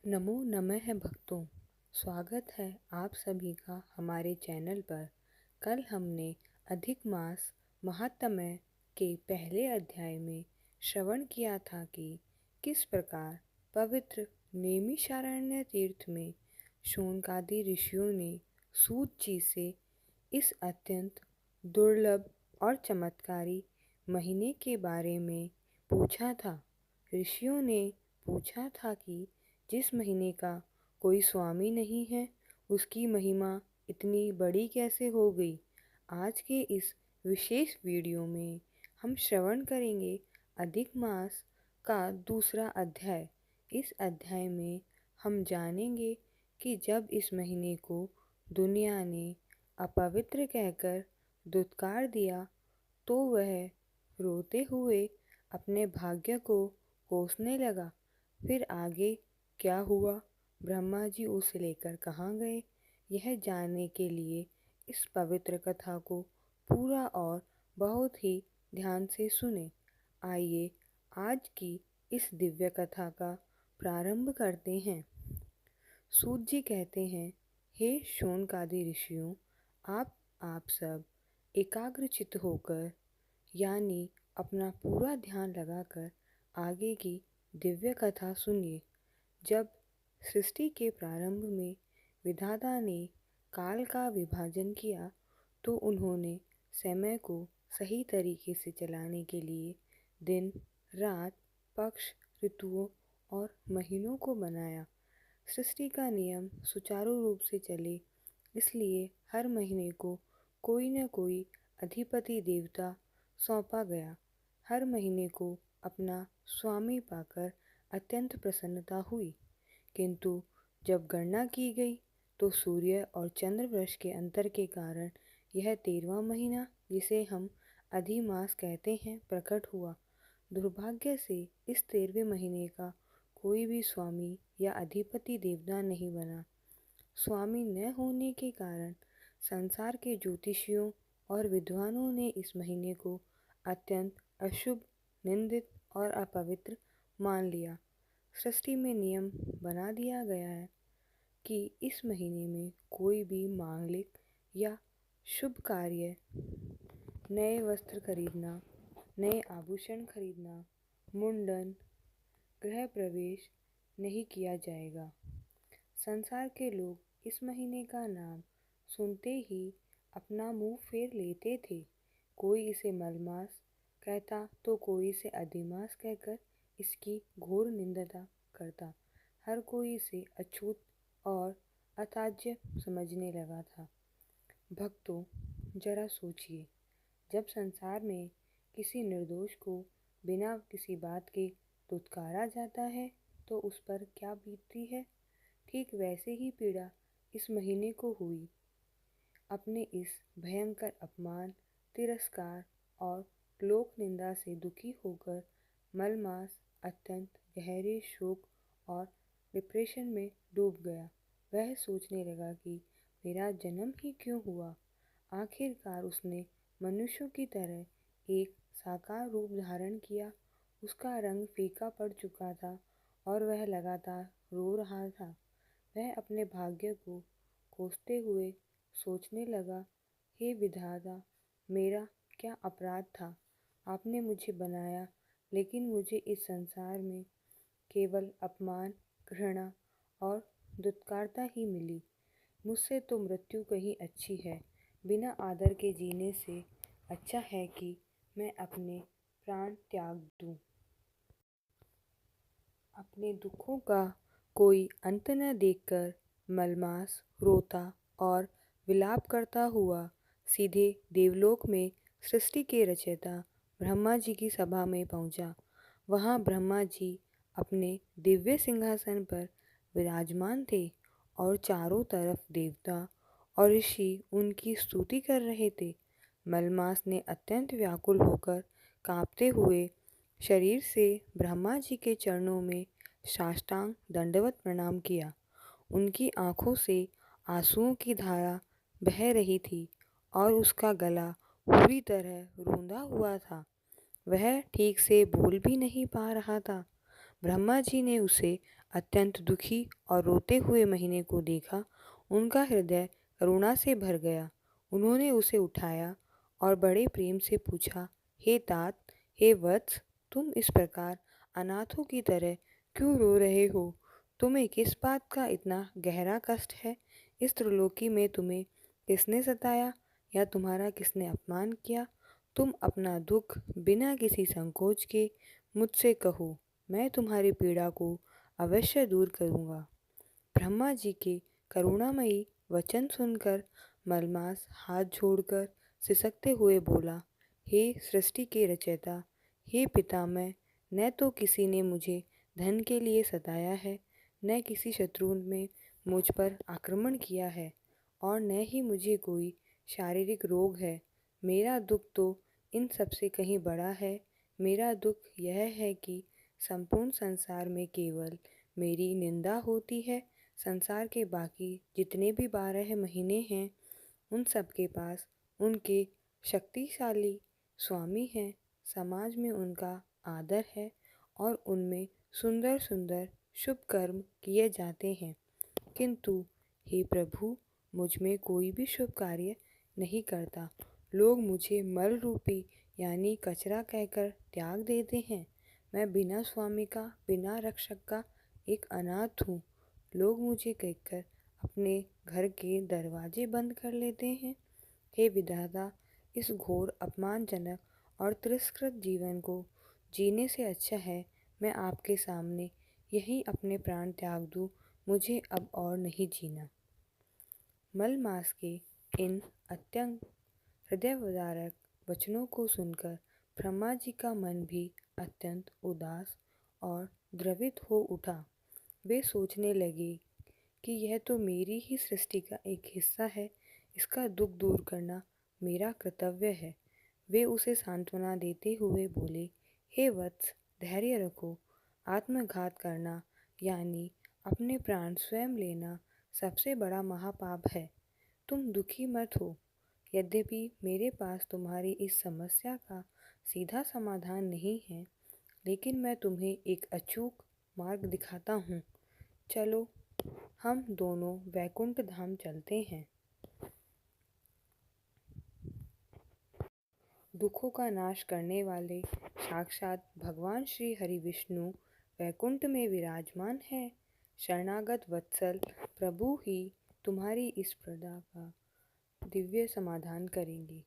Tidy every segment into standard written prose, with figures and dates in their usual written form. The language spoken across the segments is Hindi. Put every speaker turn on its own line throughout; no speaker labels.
नमो नमः है भक्तों। स्वागत है आप सभी का हमारे चैनल पर। कल हमने अधिक मास महात्म्य के पहले अध्याय में श्रवण किया था कि किस प्रकार पवित्र नैमिषारण्य तीर्थ में शौनकादि ऋषियों ने सूत जी से इस अत्यंत दुर्लभ और चमत्कारी महीने के बारे में पूछा था। ऋषियों ने पूछा था कि जिस महीने का कोई स्वामी नहीं है, उसकी महिमा इतनी बड़ी कैसे हो गई। आज के इस विशेष वीडियो में हम श्रवण करेंगे अधिक मास का दूसरा अध्याय। इस अध्याय में हम जानेंगे कि जब इस महीने को दुनिया ने अपवित्र कहकर दुत्कार दिया तो वह रोते हुए अपने भाग्य को कोसने लगा। फिर आगे क्या हुआ, ब्रह्मा जी उसे लेकर कहाँ गए, यह जानने के लिए इस पवित्र कथा को पूरा और बहुत ही ध्यान से सुने। आइए आज की इस दिव्य कथा का प्रारंभ करते हैं। सूत जी कहते हैं, हे शौनकादि ऋषियों, आप सब एकाग्रचित्त होकर यानी अपना पूरा ध्यान लगाकर आगे की दिव्य कथा सुनिए। जब सृष्टि के प्रारंभ में विधाता ने काल का विभाजन किया तो उन्होंने समय को सही तरीके से चलाने के लिए दिन, रात, पक्ष, ऋतुओं और महीनों को बनाया। सृष्टि का नियम सुचारू रूप से चले इसलिए हर महीने को कोई न कोई अधिपति देवता सौंपा गया। हर महीने को अपना स्वामी पाकर अत्यंत प्रसन्नता हुई, किंतु जब गणना की गई तो सूर्य और चंद्र वर्ष के अंतर के कारण यह 13वां महीना, जिसे हम अधिमास कहते हैं, प्रकट हुआ। दुर्भाग्य से इस 13वें महीने का कोई भी स्वामी या अधिपति देवता नहीं बना। स्वामी न होने के कारण संसार के ज्योतिषियों और विद्वानों ने इस महीने को अत्यंत अशुभ, निंदित और अपवित्र मान लिया। सृष्टि में नियम बना दिया गया है कि इस महीने में कोई भी मांगलिक या शुभ कार्य, नए वस्त्र खरीदना, नए आभूषण खरीदना, मुंडन, गृह प्रवेश नहीं किया जाएगा। संसार के लोग इस महीने का नाम सुनते ही अपना मुंह फेर लेते थे। कोई इसे मलमास कहता तो कोई इसे अधिमास कहकर इसकी घोर निंदा करता। हर कोई इसे अछूत और अताज्य समझने लगा था। भक्तों, जरा सोचिए, जब संसार में किसी निर्दोष को बिना किसी बात के दुत्कारा जाता है तो उस पर क्या बीतती है। ठीक वैसे ही पीड़ा इस महीने को हुई। अपने इस भयंकर अपमान, तिरस्कार और लोक निंदा से दुखी होकर मलमास अत्यंत गहरे शोक और डिप्रेशन में डूब गया। वह सोचने लगा कि मेरा जन्म ही क्यों हुआ। आखिरकार उसने मनुष्यों की तरह एक साकार रूप धारण किया। उसका रंग फीका पड़ चुका था और वह लगातार रो रहा था। वह अपने भाग्य को कोसते हुए सोचने लगा, हे विधाता, मेरा क्या अपराध था। आपने मुझे बनाया, लेकिन मुझे इस संसार में केवल अपमान, घृणा और दुत्कारता ही मिली। मुझसे तो मृत्यु कहीं अच्छी है। बिना आदर के जीने से अच्छा है कि मैं अपने प्राण त्याग दूं। अपने दुखों का कोई अंत न देखकर मलमास रोता और विलाप करता हुआ सीधे देवलोक में सृष्टि के रचयिता ब्रह्मा जी की सभा में पहुंचा। वहां ब्रह्मा जी अपने दिव्य सिंहासन पर विराजमान थे और चारों तरफ देवता और ऋषि उनकी स्तुति कर रहे थे। मलमास ने अत्यंत व्याकुल होकर कांपते हुए शरीर से ब्रह्मा जी के चरणों में साष्टांग दंडवत प्रणाम किया। उनकी आंखों से आंसुओं की धारा बह रही थी और उसका गला पूरी तरह रूंधा हुआ था। वह ठीक से बोल भी नहीं पा रहा था। ब्रह्मा जी ने उसे अत्यंत दुखी और रोते हुए महीने को देखा, उनका हृदय करुणा से भर गया। उन्होंने उसे उठाया और बड़े प्रेम से पूछा, हे तात, हे वत्स, तुम इस प्रकार अनाथों की तरह क्यों रो रहे हो? तुम्हें किस बात का इतना गहरा कष्ट है? इस त्रिलोकी में तुम्हें किसने सताया या तुम्हारा किसने अपमान किया? तुम अपना दुख बिना किसी संकोच के मुझसे कहो, मैं तुम्हारी पीड़ा को अवश्य दूर करूँगा। ब्रह्मा जी के करुणामयी वचन सुनकर मलमास हाथ जोड़कर सिसकते हुए बोला, हे सृष्टि के रचयिता, हे पितामह, न तो किसी ने मुझे धन के लिए सताया है, न किसी शत्रु ने मुझ पर आक्रमण किया है, और न ही मुझे कोई शारीरिक रोग है। मेरा दुख तो इन सब से कहीं बड़ा है। मेरा दुख यह है कि संपूर्ण संसार में केवल मेरी निंदा होती है। संसार के बाकी जितने भी 12 महीने हैं, उन सब के पास उनके शक्तिशाली स्वामी हैं, समाज में उनका आदर है और उनमें सुंदर सुंदर शुभ कर्म किए जाते हैं। किंतु हे प्रभु, मुझ में कोई भी शुभ कार्य नहीं करता। लोग मुझे मल रूपी यानी कचरा कहकर त्याग देते हैं। मैं बिना स्वामी का, बिना रक्षक का एक अनाथ हूँ। लोग मुझे कहकर अपने घर के दरवाजे बंद कर लेते हैं। हे विधाता, इस घोर अपमानजनक और तिरस्कृत जीवन को जीने से अच्छा है मैं आपके सामने यहीं अपने प्राण त्याग दूँ। मुझे अब और नहीं जीना। मलमास के इन अत्यंत हृदयविदारक वचनों को सुनकर ब्रह्मा जी का मन भी अत्यंत उदास और द्रवित हो उठा। वे सोचने लगे कि यह तो मेरी ही सृष्टि का एक हिस्सा है, इसका दुख दूर करना मेरा कर्तव्य है। वे उसे सांत्वना देते हुए बोले, हे वत्स, धैर्य रखो। आत्मघात करना यानी अपने प्राण स्वयं लेना सबसे बड़ा महापाप है। तुम दुखी मत हो। यद्यपि मेरे पास तुम्हारी इस समस्या का सीधा समाधान नहीं है, लेकिन मैं तुम्हें एक अचूक मार्ग दिखाता हूँ। चलो, हम दोनों वैकुंठ धाम चलते हैं। दुखों का नाश करने वाले साक्षात भगवान श्री हरि विष्णु वैकुंठ में विराजमान है। शरणागत वत्सल प्रभु ही तुम्हारी इस प्रदा का दिव्य समाधान करेंगे।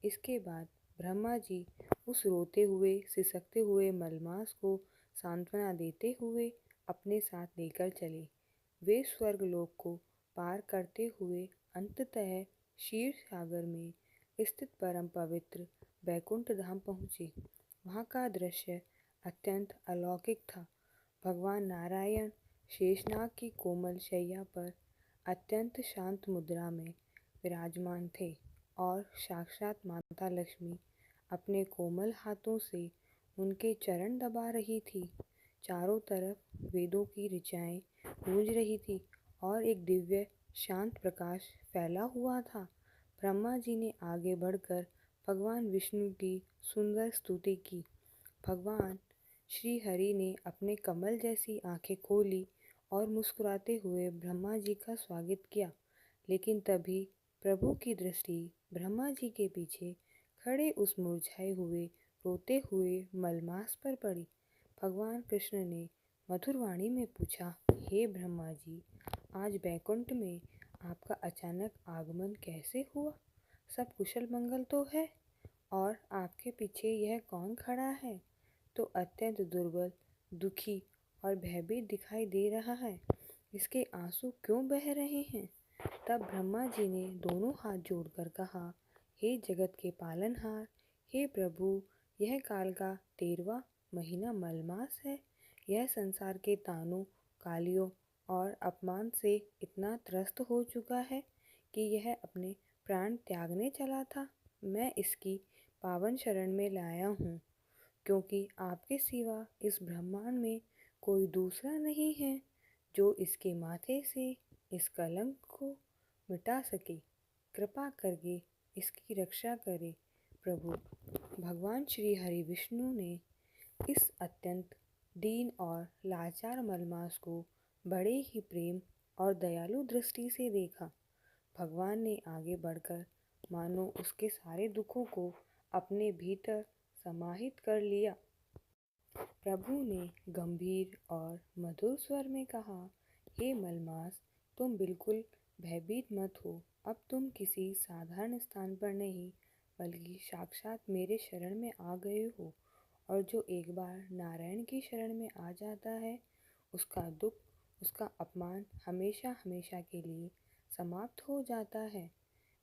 इसके बाद ब्रह्मा जी उस रोते हुए सिसकते हुए मलमास को सांत्वना देते हुए अपने साथ लेकर चले। वे स्वर्गलोक को पार करते हुए अंततः क्षीर सागर में स्थित परम पवित्र वैकुंठ धाम पहुँचे। वहाँ का दृश्य अत्यंत अलौकिक था। भगवान नारायण शेषनाग की कोमल शैया पर अत्यंत शांत मुद्रा में विराजमान थे और साक्षात माता लक्ष्मी अपने कोमल हाथों से उनके चरण दबा रही थी। चारों तरफ वेदों की ऋचाएँ गूंज रही थी और एक दिव्य शांत प्रकाश फैला हुआ था। ब्रह्मा जी ने आगे बढ़कर भगवान विष्णु की सुंदर स्तुति की। भगवान श्री हरि ने अपने कमल जैसी आंखें खोली और मुस्कुराते हुए ब्रह्मा जी का स्वागत किया। लेकिन तभी प्रभु की दृष्टि ब्रह्मा जी के पीछे खड़े उस मुरझाए हुए रोते हुए मलमास पर पड़ी। भगवान कृष्ण ने मधुर वाणी में पूछा, हे ब्रह्मा जी, आज बैकुंठ में आपका अचानक आगमन कैसे हुआ? सब कुशल मंगल तो है? और आपके पीछे यह कौन खड़ा है? तो अत्यंत दुर्बल, दुखी और भयभीत दिखाई दे रहा है। इसके आंसू क्यों बह रहे हैं? तब ब्रह्मा जी ने दोनों हाथ जोड़कर कहा, हे जगत के पालनहार, हे प्रभु, यह काल का 13वां महीना मलमास है। यह संसार के तानों, गालियों और अपमान से इतना त्रस्त हो चुका है कि यह अपने प्राण त्यागने चला था। मैं इसकी पावन शरण में लाया हूँ, क्योंकि आपके सिवा इस ब्रह्मांड में कोई दूसरा नहीं है जो इसके माथे से इस कलंक को मिटा सके। कृपा करके इसकी रक्षा करे प्रभु। भगवान श्री हरि विष्णु ने इस अत्यंत दीन और लाचार मलमास को बड़े ही प्रेम और दयालु दृष्टि से देखा। भगवान ने आगे बढ़कर मानो उसके सारे दुखों को अपने भीतर समाहित कर लिया। प्रभु ने गंभीर और मधुर स्वर में कहा, हे मलमास, तुम बिल्कुल भयभीत मत हो। अब तुम किसी साधारण स्थान पर नहीं बल्कि साक्षात मेरे शरण में आ गए हो। और जो एक बार नारायण की शरण में आ जाता है, उसका दुख, उसका अपमान हमेशा हमेशा के लिए समाप्त हो जाता है।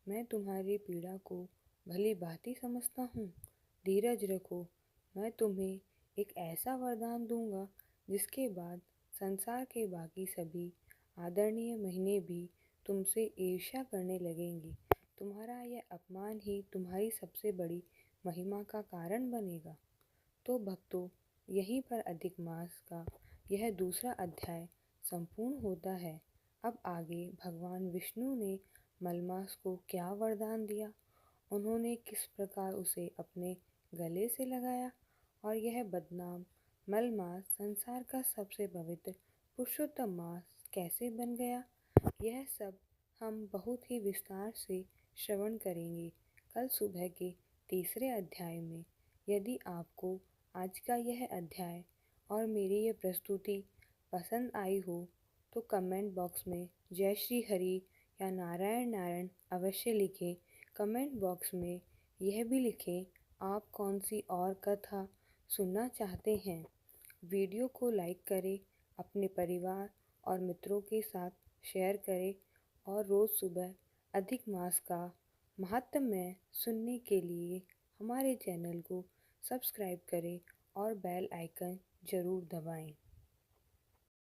मैं तुम्हारी पीड़ा को भली भांति समझता हूँ। धीरज रखो, मैं तुम्हें एक ऐसा वरदान दूंगा जिसके बाद संसार के बाकी सभी आदरणीय महीने भी तुमसे ईर्ष्या करने लगेंगे। तुम्हारा यह अपमान ही तुम्हारी सबसे बड़ी महिमा का कारण बनेगा। तो भक्तों, यहीं पर अधिक मास का यह दूसरा अध्याय संपूर्ण होता है। अब आगे भगवान विष्णु ने मलमास को क्या वरदान दिया, उन्होंने किस प्रकार उसे अपने गले से लगाया और यह बदनाम मलमास संसार का सबसे पवित्र पुरुषोत्तम मास कैसे बन गया, यह सब हम बहुत ही विस्तार से श्रवण करेंगे कल सुबह के तीसरे अध्याय में। यदि आपको आज का यह अध्याय और मेरी यह प्रस्तुति पसंद आई हो तो कमेंट बॉक्स में जय श्री हरि या नारायण नारायण अवश्य लिखें। कमेंट बॉक्स में यह भी लिखें आप कौन सी और कथा सुनना चाहते हैं। वीडियो को लाइक करें, अपने परिवार और मित्रों के साथ शेयर करें और रोज़ सुबह अधिक मास का महात्म्य सुनने के लिए हमारे चैनल को सब्सक्राइब करें और बेल आइकन ज़रूर दबाएं।